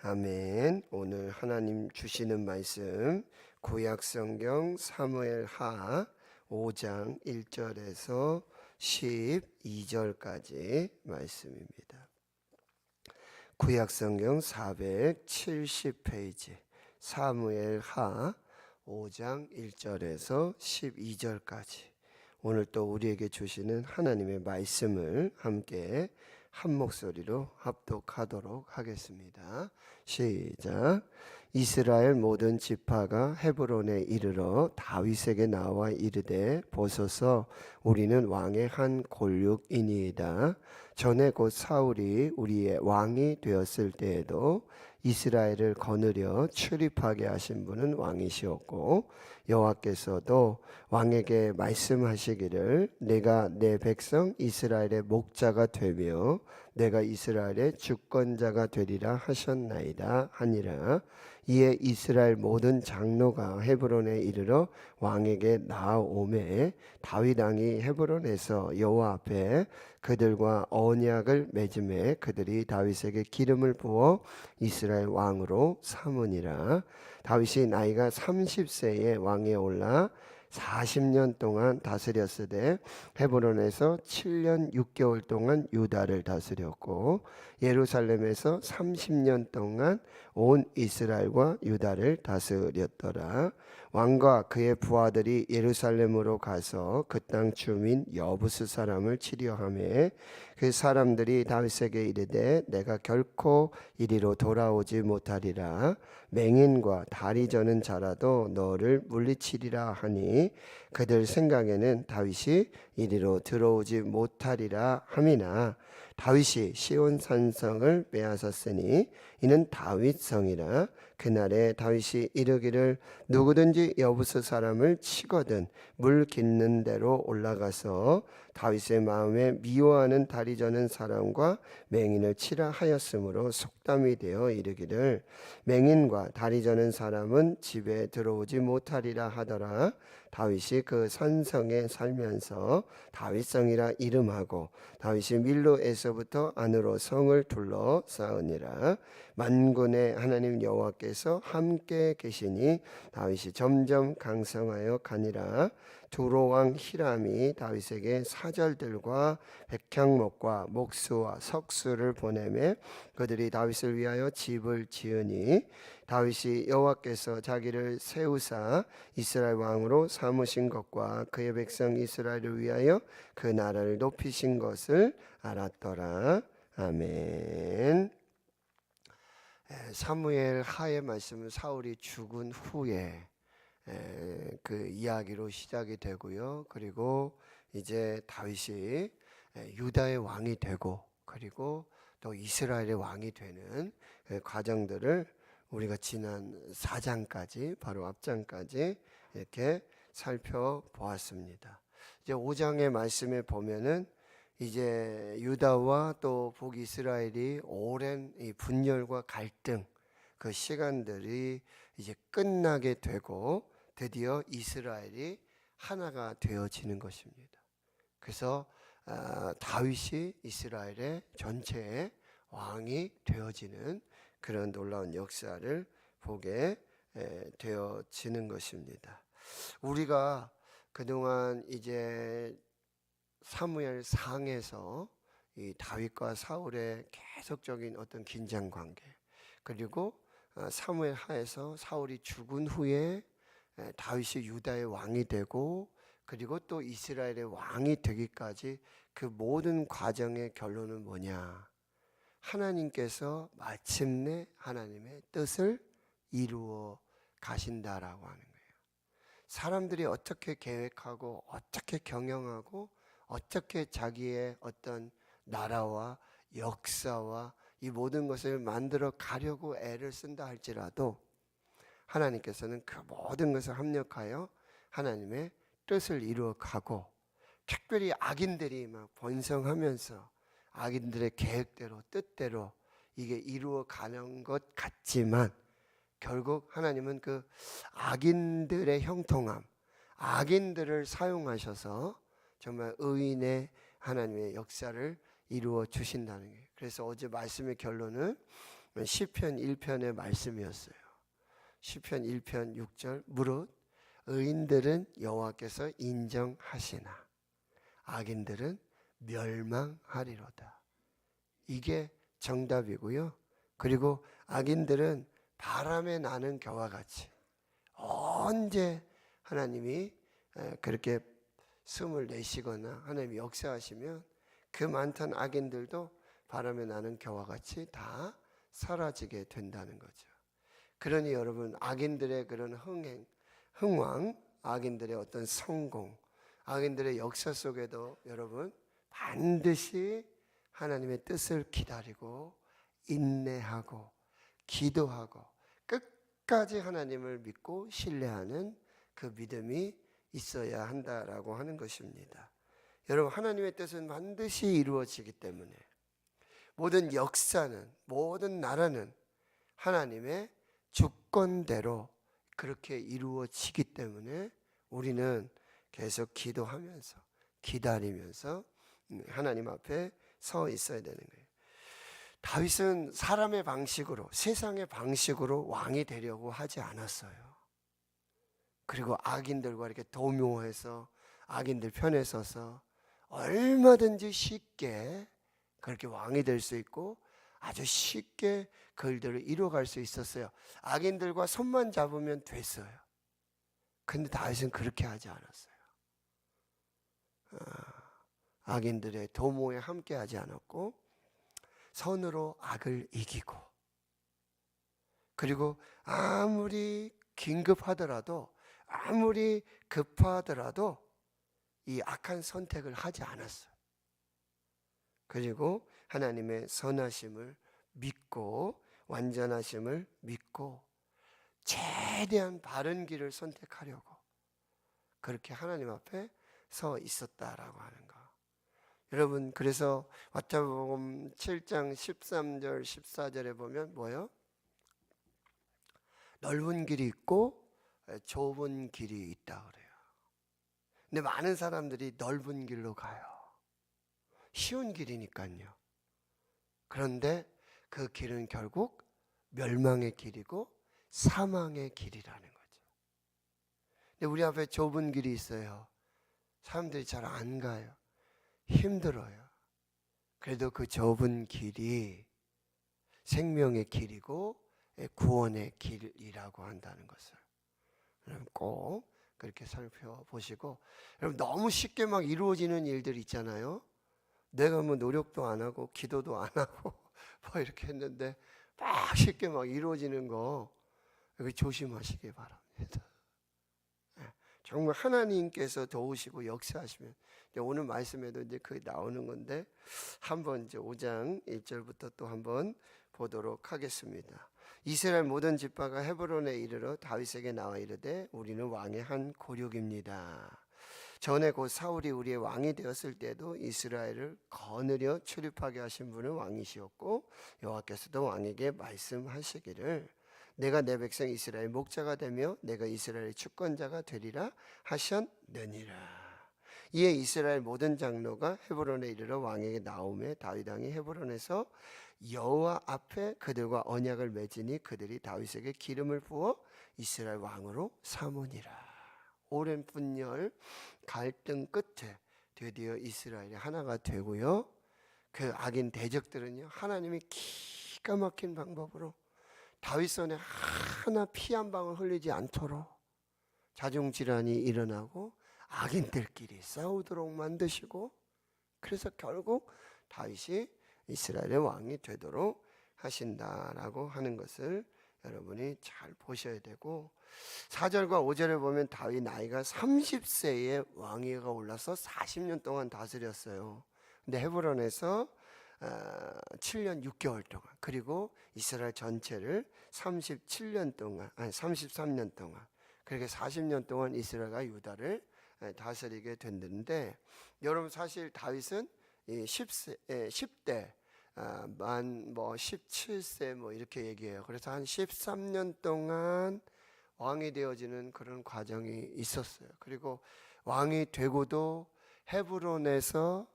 아멘. 오늘 하나님 주시는 말씀 구약성경 사무엘하 5장 1절에서 12절까지 말씀입니다. 구약성경 470페이지 사무엘하 5장 1절에서 12절까지 오늘 또 우리에게 주시는 하나님의 말씀을 함께 한 목소리로 합독하도록 하겠습니다. 시작. 이스라엘 모든 지파가 헤브론에 이르러 다윗에게 나와 이르되 보소서 우리는 왕의 한 골육이니이다. 전에 곧 사울이 우리의 왕이 되었을 때에도 이스라엘을 거느려 출입하게 하신 분은 왕이시었고 여호와께서도 왕에게 말씀하시기를 내가 내 백성 이스라엘의 목자가 되며 내가 이스라엘의 주권자가 되리라 하셨나이다 하니라. 이에 이스라엘 모든 장로가 헤브론에 이르러 왕에게 나아오매 다윗 왕이 헤브론에서 여호와 앞에 그들과 언약을 맺음에 그들이 다윗에게 기름을 부어 이스라엘 왕으로 삼으니라. 다윗이 나이가 30세에 왕에 올라 40년 동안 다스렸으되 헤브론에서 7년 6개월 동안 유다를 다스렸고 예루살렘에서 30년 동안 온 이스라엘과 유다를 다스렸더라. 왕과 그의 부하들이 예루살렘으로 가서 그 땅 주민 여부스 사람을 치려하며 그 사람들이 다윗에게 이르되 내가 결코 이리로 돌아오지 못하리라. 맹인과 다리 저는 자라도 너를 물리치리라 하니 그들 생각에는 다윗이 이리로 들어오지 못하리라 함이나 다윗이 시온 산성을 빼앗았으니 이는 다윗 성이라. 그날에 다윗이 이르기를 누구든지 여부스 사람을 치거든 물 깃는 대로 올라가서 다윗의 마음에 미워하는 다리 저는 사람과 맹인을 치라 하였으므로 속담이 되어 이르기를 맹인과 다리 저는 사람은 집에 들어오지 못하리라 하더라. 다윗이 그 산성에 살면서 다윗성이라 이름하고 다윗이 밀로에서부터 안으로 성을 둘러 쌓으니라. 만군의 하나님 여호와께서 함께 계시니 다윗이 점점 강성하여 가니라. 두로 왕 히람이 다윗에게 사절들과 백향목과 목수와 석수를 보내매 그들이 다윗을 위하여 집을 지으니 다윗이 여호와께서 자기를 세우사 이스라엘 왕으로 삼으신 것과 그의 백성 이스라엘을 위하여 그 나라를 높이신 것을 알았더라. 아멘. 사무엘 하의 말씀은 사울이 죽은 후에 그 이야기로 시작이 되고요. 그리고 이제 다윗이 유다의 왕이 되고 그리고 또 이스라엘의 왕이 되는 과정들을 우리가 지난 4장까지 바로 앞장까지 이렇게 살펴보았습니다. 이제 5장의 말씀에 보면은 이제 유다와 또 북이스라엘이 오랜 이 분열과 갈등 그 시간들이 이제 끝나게 되고 드디어 이스라엘이 하나가 되어지는 것입니다. 그래서 다윗이 이스라엘의 전체의 왕이 되어지는 그런 놀라운 역사를 보게 되어지는 것입니다. 우리가 그동안 이제 사무엘 상에서 이 다윗과 사울의 계속적인 어떤 긴장 관계 그리고 사무엘 하에서 사울이 죽은 후에 다윗이 유다의 왕이 되고 그리고 또 이스라엘의 왕이 되기까지 그 모든 과정의 결론은 뭐냐? 하나님께서 마침내 하나님의 뜻을 이루어 가신다라고 하는 거예요. 사람들이 어떻게 계획하고 어떻게 경영하고 어떻게 자기의 어떤 나라와 역사와 이 모든 것을 만들어 가려고 애를 쓴다 할지라도 하나님께서는 그 모든 것을 합력하여 하나님의 뜻을 이루어 가고 특별히 악인들이 막 번성하면서 악인들의 계획대로 뜻대로 이게 이루어 가는 것 같지만 결국 하나님은 그 악인들의 형통함, 악인들을 사용하셔서 정말 의인의 하나님의 역사를 이루어 주신다는 거예요. 그래서 어제 말씀의 결론은 시편 1편의 말씀이었어요. 시편 1편 6절 무릇 의인들은 여호와께서 인정하시나 악인들은 멸망하리로다. 이게 정답이고요. 그리고 악인들은 바람에 나는 겨와 같이 언제 하나님이 그렇게 숨을 내쉬거나 하나님이 역사하시면 그 많던 악인들도 바람에 나는 겨와 같이 다 사라지게 된다는 거죠. 그러니 여러분 악인들의 그런 흥왕, 악인들의 어떤 성공, 악인들의 역사 속에도 여러분 반드시 하나님의 뜻을 기다리고 인내하고 기도하고 끝까지 하나님을 믿고 신뢰하는 그 믿음이 있어야 한다라고 하는 것입니다. 여러분 하나님의 뜻은 반드시 이루어지기 때문에 모든 역사는 모든 나라는 하나님의 주권대로 그렇게 이루어지기 때문에 우리는 계속 기도하면서 기다리면서 하나님 앞에 서 있어야 되는 거예요. 다윗은 사람의 방식으로 세상의 방식으로 왕이 되려고 하지 않았어요. 그리고 악인들과 이렇게 도묘해서 악인들 편에 서서 얼마든지 쉽게 그렇게 왕이 될 수 있고 아주 쉽게 그 일들을 이루어갈 수 있었어요. 악인들과 손만 잡으면 됐어요. 근데 다윗은 그렇게 하지 않았어요. 악인들의 도모에 함께 하지 않았고 선으로 악을 이기고 그리고 아무리 긴급하더라도 아무리 급하더라도 이 악한 선택을 하지 않았어요. 그리고 하나님의 선하심을 믿고 완전하심을 믿고 최대한 바른 길을 선택하려고 그렇게 하나님 앞에 서 있었다라고 하는 거. 여러분 그래서 마태복음 7장 13절 14절에 보면 뭐요? 넓은 길이 있고 좁은 길이 있다 그래요. 근데 많은 사람들이 넓은 길로 가요. 쉬운 길이니까요. 그런데 그 길은 결국 멸망의 길이고 사망의 길이라는 거죠. 근데 우리 앞에 좁은 길이 있어요. 사람들이 잘 안 가요. 힘들어요. 그래도 그 좁은 길이 생명의 길이고 구원의 길이라고 한다는 것을 여러분 꼭 그렇게 살펴보시고, 여러분 너무 쉽게 막 이루어지는 일들 있잖아요. 내가 뭐 노력도 안 하고 기도도 안 하고 뭐 이렇게 했는데 막 쉽게 막 이루어지는 거 여기 조심하시기 바랍니다. 정말 하나님께서 도우시고 역사하시면 오늘 말씀에도 이제 그게 나오는 건데 한번 이제 5장 1절부터 또 한번 보도록 하겠습니다. 이스라엘 모든 지파가 헤브론에 이르러 다윗에게 나와 이르되 우리는 왕의 한 고륙입니다. 전에 곧 사울이 우리의 왕이 되었을 때도 이스라엘을 거느려 출입하게 하신 분은 왕이시었고 여호와께서도 왕에게 말씀하시기를 내가 내 백성 이스라엘 목자가 되며 내가 이스라엘의 주권자가 되리라 하셨느니라. 이에 이스라엘 모든 장로가 헤브론에 이르러 왕에게 나오매 다윗 왕이 헤브론에서 여호와 앞에 그들과 언약을 맺으니 그들이 다윗에게 기름을 부어 이스라엘 왕으로 삼으니라. 오랜 분열 갈등 끝에 드디어 이스라엘이 하나가 되고요. 그 악인 대적들은요 하나님이 기가 막힌 방법으로 다윗 손에 하나 피 한 방울 흘리지 않도록 자중질환이 일어나고 악인들끼리 싸우도록 만드시고 그래서 결국 다윗이 이스라엘의 왕이 되도록 하신다라고 하는 것을 여러분이 잘 보셔야 되고 4절과 5절에 보면 다윗 나이가 30세에 왕위가 올라서 40년 동안 다스렸어요. 근데 헤브론에서 7년 6개월 동안 그리고 이스라엘 전체를 37년 동안 아니 33년 동안 그렇게 40년 동안 이스라엘과 유다를 다스리게 됐는데 여러분 사실 다윗은 10대 만 17세 뭐 이렇게 얘기해요. 그래서 한 13년 동안 왕이 되어지는 그런 과정이 있었어요. 그리고 왕이 되고도 헤브론에서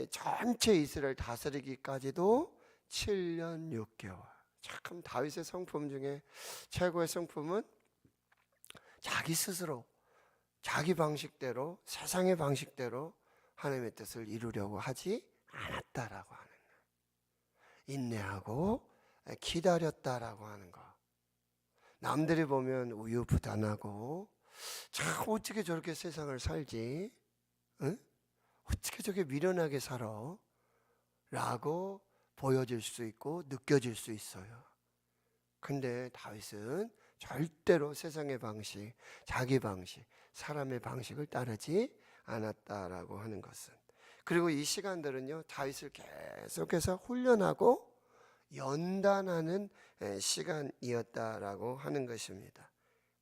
전체 이스라엘 다스리기까지도 7년 6개월 참 다윗의 성품 중에 최고의 성품은 자기 스스로 자기 방식대로 세상의 방식대로 하나님의 뜻을 이루려고 하지 않았다라고 하는 거예요. 인내하고 기다렸다라고 하는 거. 남들이 보면 우유부단하고 참 어떻게 저렇게 세상을 살지? 응? 어떻게 저렇게 미련하게 살아? 라고 보여질 수 있고 느껴질 수 있어요. 근데 다윗은 절대로 세상의 방식, 자기 방식, 사람의 방식을 따르지 않았다라고 하는 것은, 그리고 이 시간들은요 다윗을 계속해서 훈련하고 연단하는 시간이었다라고 하는 것입니다.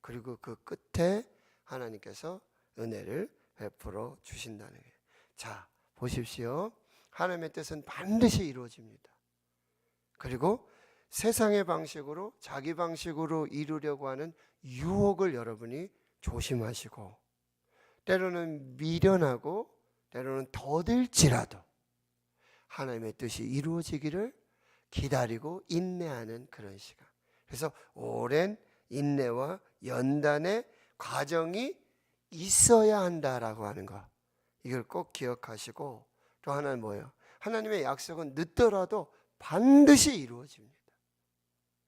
그리고 그 끝에 하나님께서 은혜를 베풀어 주신다는 거예요. 자, 보십시오. 하나님의 뜻은 반드시 이루어집니다. 그리고 세상의 방식으로 자기 방식으로 이루려고 하는 유혹을 여러분이 조심하시고, 때로는 미련하고 때로는 더딜지라도 하나님의 뜻이 이루어지기를 기다리고 인내하는 그런 시간. 그래서 오랜 인내와 연단의 과정이 있어야 한다라고 하는 거, 이걸 꼭 기억하시고, 또 하나는 뭐예요? 하나님의 약속은 늦더라도 반드시 이루어집니다.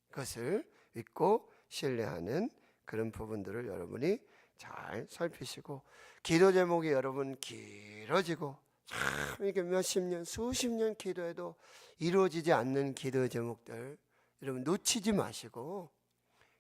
그것을 믿고 신뢰하는 그런 부분들을 여러분이 잘 살피시고, 기도 제목이 여러분 길어지고 참 이게 몇십 년 수십 년 기도해도 이루어지지 않는 기도 제목들 여러분 놓치지 마시고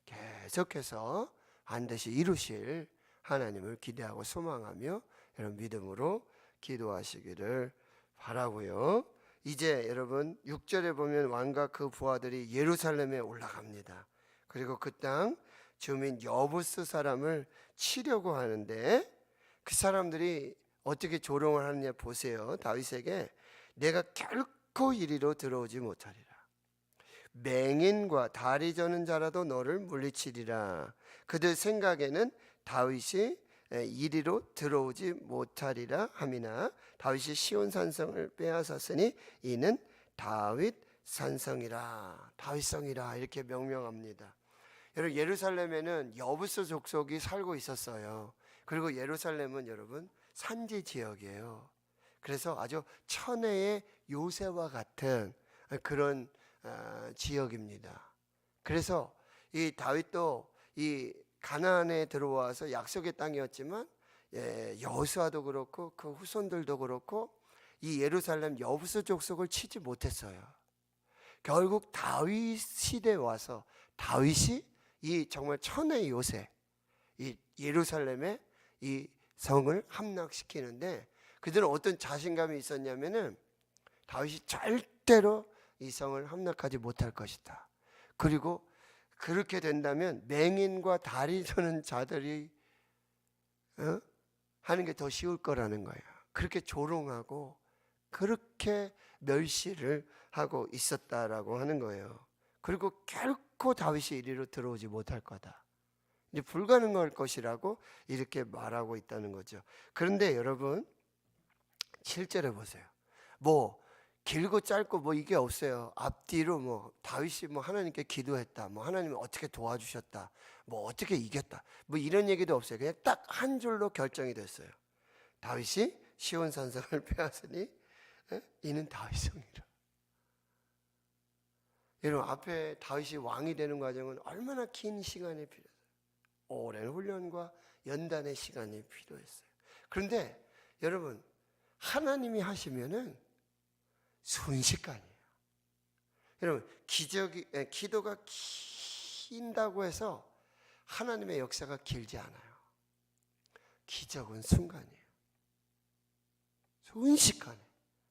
계속해서 반드시 이루실 하나님을 기대하고 소망하며 여러분 믿음으로 기도하시기를 바라고요. 이제 여러분 6절에 보면 왕과 그 부하들이 예루살렘에 올라갑니다. 그리고 그 땅 주민 여부스 사람을 치려고 하는데, 그 사람들이 어떻게 조롱을 하느냐 보세요. 다윗에게 내가 결코 이리로 들어오지 못하리라. 맹인과 다리 저는 자라도 너를 물리치리라. 그들 생각에는 다윗이 이리로 들어오지 못하리라 함이나 다윗이 시온 산성을 빼앗았으니 이는 다윗 산성이라, 다윗성이라 이렇게 명명합니다. 여러분 예루살렘에는 여부스 족속이 살고 있었어요. 그리고 예루살렘은 여러분 산지 지역이에요. 그래서 아주 천혜의 요새와 같은 그런 지역입니다. 그래서 이 다윗도 이 가나안에 들어와서 약속의 땅이었지만 여호수아도 그렇고 그 후손들도 그렇고 이 예루살렘 여부스 족속을 치지 못했어요. 결국 다윗 시대에 와서 다윗이 이 정말 천의 요새 이 예루살렘에 이 성을 함락시키는데, 그들은 어떤 자신감이 있었냐면은 다윗이 절대로 이 성을 함락하지 못할 것이다. 그리고 그렇게 된다면 맹인과 다리 저는 자들이 하는 게 더 쉬울 거라는 거예요. 그렇게 조롱하고 그렇게 멸시를 하고 있었다라고 하는 거예요. 그리고 결코 다윗이 이리로 들어오지 못할 거다, 이제 불가능할 것이라고 이렇게 말하고 있다는 거죠. 그런데 여러분 7절에 보세요. 뭐 길고 짧고 뭐 이게 없어요. 앞뒤로 뭐 다윗이 뭐 하나님께 기도했다, 뭐 하나님이 어떻게 도와주셨다, 뭐 어떻게 이겼다, 뭐 이런 얘기도 없어요. 그냥 딱 한 줄로 결정이 됐어요. 다윗이 시온 산성을 빼앗으니 이는 다윗성이라. 여러분 앞에 다윗이 왕이 되는 과정은 얼마나 긴 시간이 필요했어요. 오랜 훈련과 연단의 시간이 필요했어요. 그런데 여러분 하나님이 하시면은 순식간이에요. 여러분 기도가 긴다고 해서 하나님의 역사가 길지 않아요. 기적은 순간이에요. 순식간에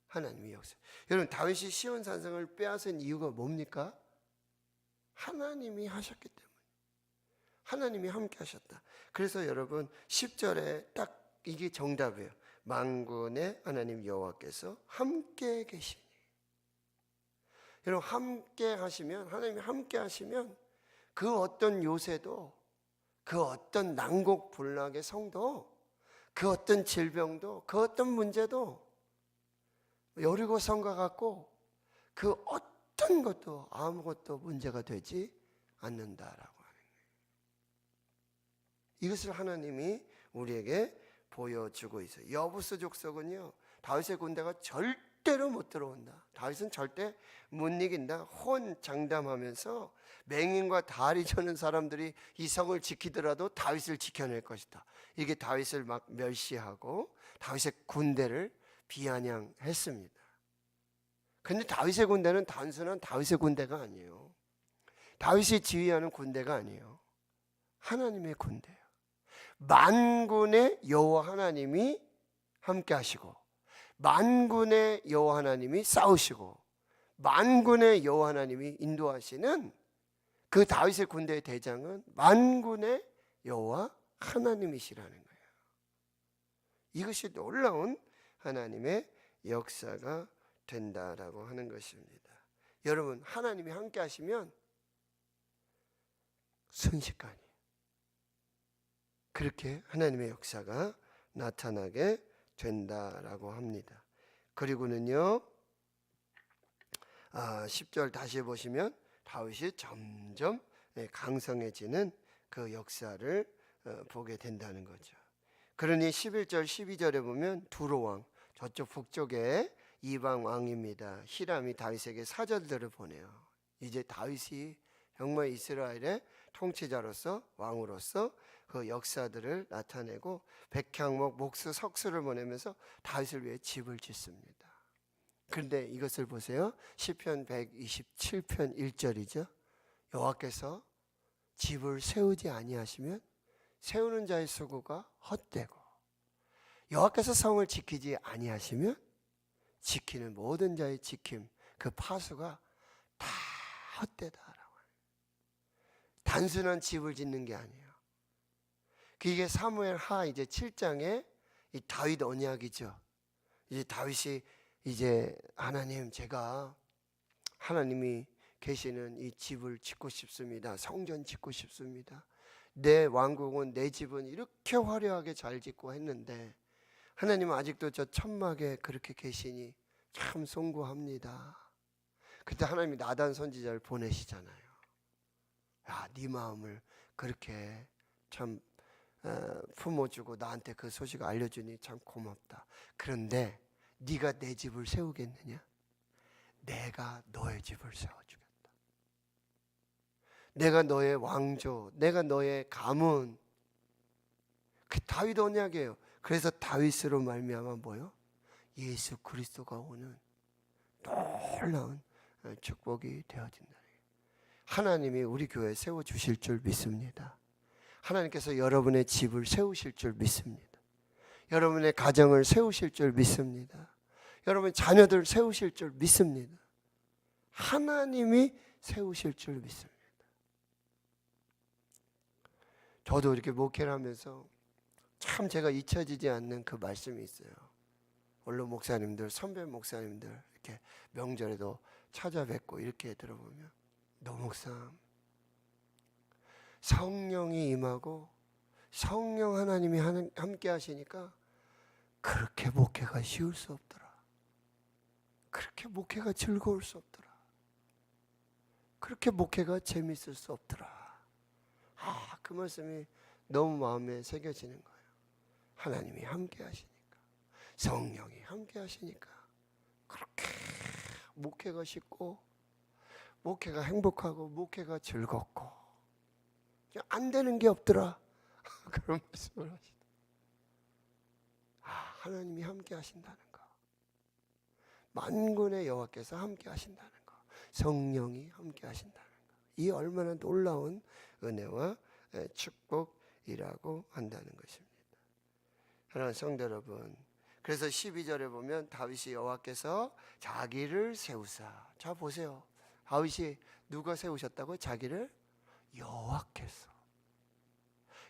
하나님의 역사. 여러분 다윗이 시온 산성을 빼앗은 이유가 뭡니까? 하나님이 하셨기 때문에, 하나님이 함께 하셨다. 그래서 여러분 10절에 딱 이게 정답이에요. 만군의 하나님 여호와께서 함께 계시니. 여러분 함께 하시면, 하나님이 함께 하시면 그 어떤 요새도, 그 어떤 난곡불락의 성도, 그 어떤 질병도, 그 어떤 문제도 여리고 성과 같고 그 어떤 것도 아무것도 문제가 되지 않는다라고 하는 거예요. 이것을 하나님이 우리에게 보여주고 있어요. 여부스 족속은요, 다윗의 군대가 절대로 못 들어온다. 다윗은 절대 못 이긴다. 호언장담하면서 맹인과 다리 저는 사람들이 이 성을 지키더라도 다윗을 지켜낼 것이다. 이게 다윗을 막 멸시하고 다윗의 군대를 비아냥했습니다. 근데 다윗의 군대는 단순한 다윗의 군대가 아니에요. 다윗이 지휘하는 군대가 아니에요. 하나님의 군대예요. 만군의 여호와 하나님이 함께 하시고, 만군의 여호와 하나님이 싸우시고, 만군의 여호와 하나님이 인도하시는 그 다윗의 군대의 대장은 만군의 여호와 하나님이시라는 거예요. 이것이 놀라운 하나님의 역사가 된다라고 하는 것입니다. 여러분, 하나님이 함께 하시면 순식간이에요. 그렇게 하나님의 역사가 나타나게 된다라고 합니다. 그리고는요, 10절 다시 보시면 다윗이 점점 강성해지는 그 역사를 보게 된다는 거죠. 그러니 11절 12절에 보면 두로왕, 저쪽 북쪽에 이방 왕입니다. 히람이 다윗에게 사절들을 보내요. 이제 다윗이 정말 이스라엘의 통치자로서, 왕으로서 그 역사들을 나타내고 백향목, 목수, 석수를 보내면서 다윗을 위해 집을 짓습니다. 그런데 이것을 보세요. 시편 127편 1절이죠. 여호와께서 집을 세우지 아니하시면 세우는 자의 수고가 헛되고, 여호와께서 성을 지키지 아니하시면 지키는 모든 자의 지킴, 그 파수가 다 헛되다라고 해요. 단순한 집을 짓는 게 아니에요. 이게 사무엘 하 이제 7장에 이 다윗 언약이죠. 이제 다윗이 이제 하나님, 제가 하나님이 계시는 이 집을 짓고 싶습니다. 성전 짓고 싶습니다. 내 왕국은, 내 집은 이렇게 화려하게 잘 짓고 했는데 하나님은 아직도 저 천막에 그렇게 계시니 참 송구합니다. 그때 하나님이 나단 선지자를 보내시잖아요. 야, 네 마음을 그렇게 참 품어주고 나한테 그 소식을 알려주니 참 고맙다. 그런데 네가 내 집을 세우겠느냐? 내가 너의 집을 세워주겠다. 내가 너의 왕조, 내가 너의 가문. 그 다윗 언약이에요. 그래서 다윗으로 말미암아 뭐요? 예수 그리스도가 오는 놀라운 축복이 되어진다. 하나님이 우리 교회에 세워주실 줄 믿습니다. 하나님께서 여러분의 집을 세우실 줄 믿습니다. 여러분의 가정을 세우실 줄 믿습니다. 여러분 자녀들 세우실 줄 믿습니다. 하나님이 세우실 줄 믿습니다. 저도 이렇게 목회를 하면서 참 제가 잊혀지지 않는 그 말씀이 있어요. 원로 목사님들, 선배 목사님들 이렇게 명절에도 찾아뵙고 이렇게 들어보면, 노 목사, 성령이 임하고 성령 하나님이 함께 하시니까 그렇게 목회가 쉬울 수 없더라. 그렇게 목회가 즐거울 수 없더라. 그렇게 목회가 재밌을 수 없더라. 그 말씀이 너무 마음에 새겨지는 거예요. 하나님이 함께 하시니까, 성령이 함께 하시니까 그렇게 목회가 쉽고 목회가 행복하고 목회가 즐겁고 안 되는 게 없더라. 그런 말씀을 하시다. 하나님이 함께 하신다는 거, 만군의 여호와께서 함께 하신다는 거, 성령이 함께 하신다는 거, 이 얼마나 놀라운 은혜와 축복이라고 한다는 것입니다. 사랑하는 성도 여러분, 그래서 12절에 보면 다윗이 여호와께서 자기를 세우사. 자 보세요. 다윗이 누가 세우셨다고? 자기를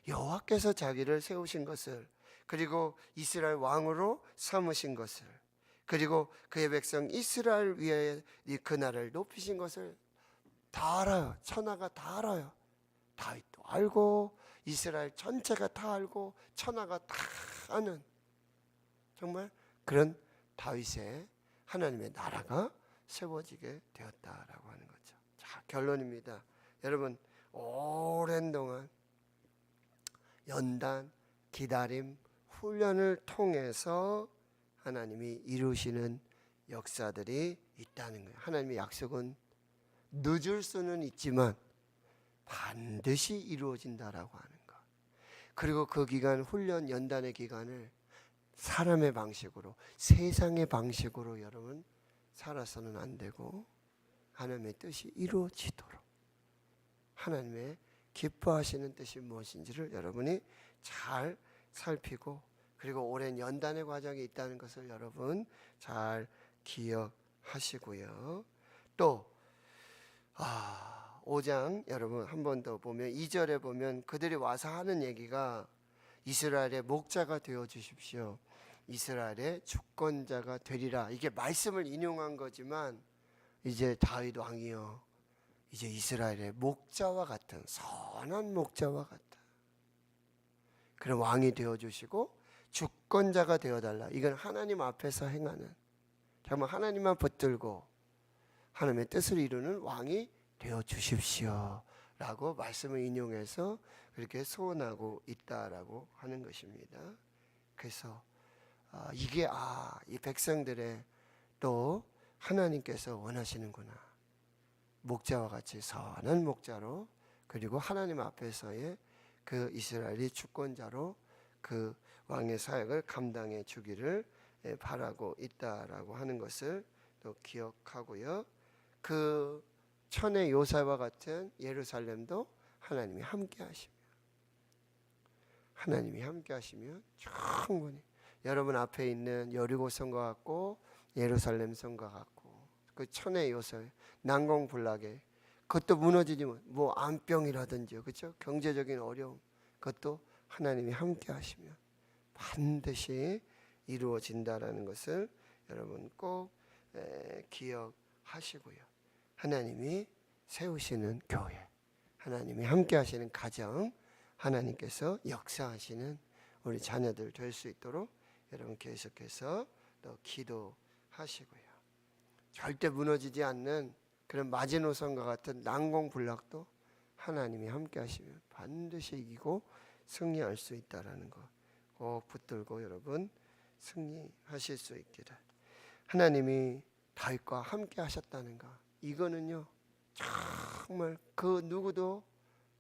여호와께서 자기를 세우신 것을, 그리고 이스라엘 왕으로 삼으신 것을, 그리고 그의 백성 이스라엘 위에 그 나라를 높이신 것을 다 알아요. 천하가 다 알아요. 다윗도 알고 이스라엘 전체가 다 알고 천하가 다 아는 정말 그런 다윗의 하나님의 나라가 세워지게 되었다라고 하는 거죠. 자, 결론입니다. 여러분, 오랜 동안 연단, 기다림, 훈련을 통해서 하나님이 이루시는 역사들이 있다는 거예요. 하나님의 약속은 늦을 수는 있지만 반드시 이루어진다라고 하는 것. 그리고 그 기간, 훈련 연단의 기간을 사람의 방식으로, 세상의 방식으로 여러분 살아서는 안 되고 하나님의 뜻이 이루어지도록, 하나님의 기뻐하시는 뜻이 무엇인지를 여러분이 잘 살피고, 그리고 오랜 연단의 과정이 있다는 것을 여러분 잘 기억하시고요. 또 5장 여러분 한 번 더 보면 2절에 보면 그들이 와서 하는 얘기가 이스라엘의 목자가 되어 주십시오, 이스라엘의 주권자가 되리라. 이게 말씀을 인용한 거지만 이제 다윗 왕이요, 이제 이스라엘의 목자와 같은, 선한 목자와 같은 그런 왕이 되어 주시고 주권자가 되어 달라. 이건 하나님 앞에서 행하는, 정말 하나님만 붙들고 하나님의 뜻을 이루는 왕이 되어 주십시오 라고 말씀을 인용해서 그렇게 소원하고 있다라고 하는 것입니다. 그래서 이게 이 백성들의 또 하나님께서 원하시는구나. 목자와 같이 선한 목자로, 그리고 하나님 앞에서의 그 이스라엘이 주권자로 그 왕의 사역을 감당해 주기를 바라고 있다라고 하는 것을 또 기억하고요. 그 천의 요새와 같은 예루살렘도 하나님이 함께 하시면 충분히 여러분 앞에 있는 여리고 성과 같고 예루살렘 성과 같고 그 천의 요새 난공불락에 그것도 무너지지 뭐 암병이라든지 그렇죠? 경제적인 어려움, 그것도 하나님이 함께 하시면 반드시 이루어진다라는 것을 여러분 꼭 기억하시고요. 하나님이 세우시는 교회, 하나님이 함께 하시는 가정, 하나님께서 역사하시는 우리 자녀들 될 수 있도록 여러분 계속해서 또 기도하시고요. 절대 무너지지 않는 그런 마지노선과 같은 난공불락도 하나님이 함께 하시면 반드시 이기고 승리할 수 있다라는 거 꼭 붙들고 여러분 승리하실 수 있기를. 하나님이 다윗과 함께 하셨다는 것, 이거는요 정말 그 누구도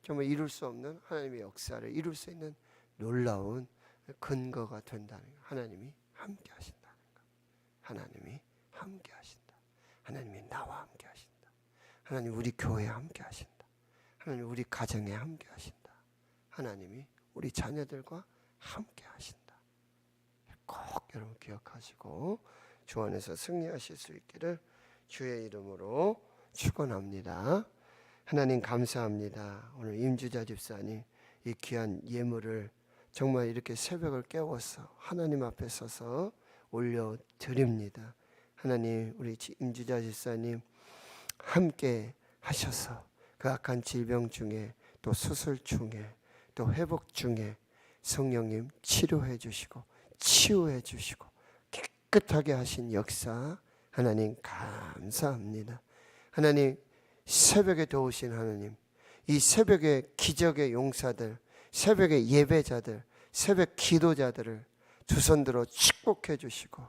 정말 이룰 수 없는 하나님의 역사를 이룰 수 있는 놀라운 근거가 된다는 것. 하나님이 함께 하신다는 것. 하나님이 함께 하신다. 하나님이 나와 함께 하신다. 하나님 우리 교회에 함께 하신다. 하나님 우리 가정에 함께 하신다. 하나님이 우리 자녀들과 함께 하신다. 꼭 여러분 기억하시고 주 안에서 승리하실 수 있기를 주의 이름으로 축원합니다. 하나님 감사합니다. 오늘 임주자 집사님 이 귀한 예물을 정말 이렇게 새벽을 깨워서 하나님 앞에 서서 올려드립니다. 하나님 우리 임주자 집사님 함께 하셔서 그 악한 질병 중에 또 수술 중에 또 회복 중에 성령님 치료해 주시고 치유해 주시고 깨끗하게 하신 역사 하나님 감사합니다. 하나님 새벽에 도우신 하나님, 이 새벽에 기적의 용사들, 새벽의 예배자들, 새벽 기도자들을 두 손 들어 축복해 주시고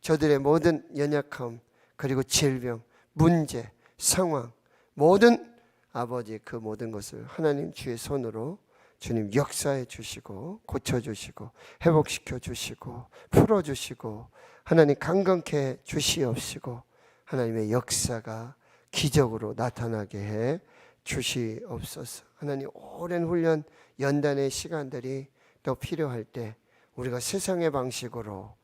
저들의 모든 연약함 그리고 질병, 문제, 상황 모든 아버지 그 모든 것을 하나님 주의 손으로 주님 역사해 주시고 고쳐주시고 회복시켜 주시고 풀어주시고 하나님 강건케 주시옵시고 하나님의 역사가 기적으로 나타나게 해 주시옵소서. 하나님 오랜 훈련 연단의 시간들이 또 필요할 때 우리가 세상의 방식으로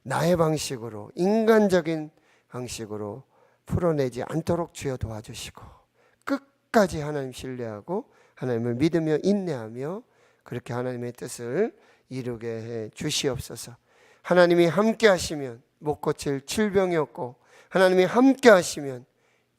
나의 방식으로 인간적인 방식으로 풀어내지 않도록 주여 도와주시고 끝까지 하나님 신뢰하고 하나님을 믿으며 인내하며 그렇게 하나님의 뜻을 이루게 해 주시옵소서. 하나님이 함께 하시면 못 고칠 질병이 없고 하나님이 함께 하시면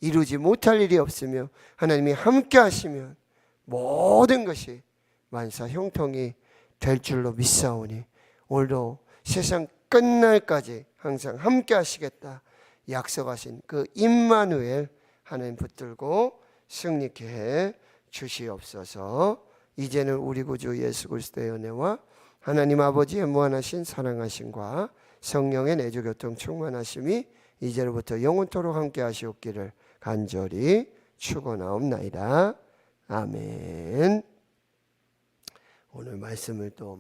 이루지 못할 일이 없으며 하나님이 함께 하시면 모든 것이 만사 형통이 될 줄로 믿사오니 오늘도 세상 끝날까지 항상 함께 하시겠다 약속하신 그 임마누엘 하나님 붙들고 승리케 해 주시옵소서. 이제는 우리 구주 예수 그리스도의 은혜와 하나님 아버지의 무한하신 사랑하심과 성령의 내주교통 충만하심이 이제로부터 영원토록 함께 하시옵기를 간절히 축원하옵나이다. 아멘. 오늘 말씀을 또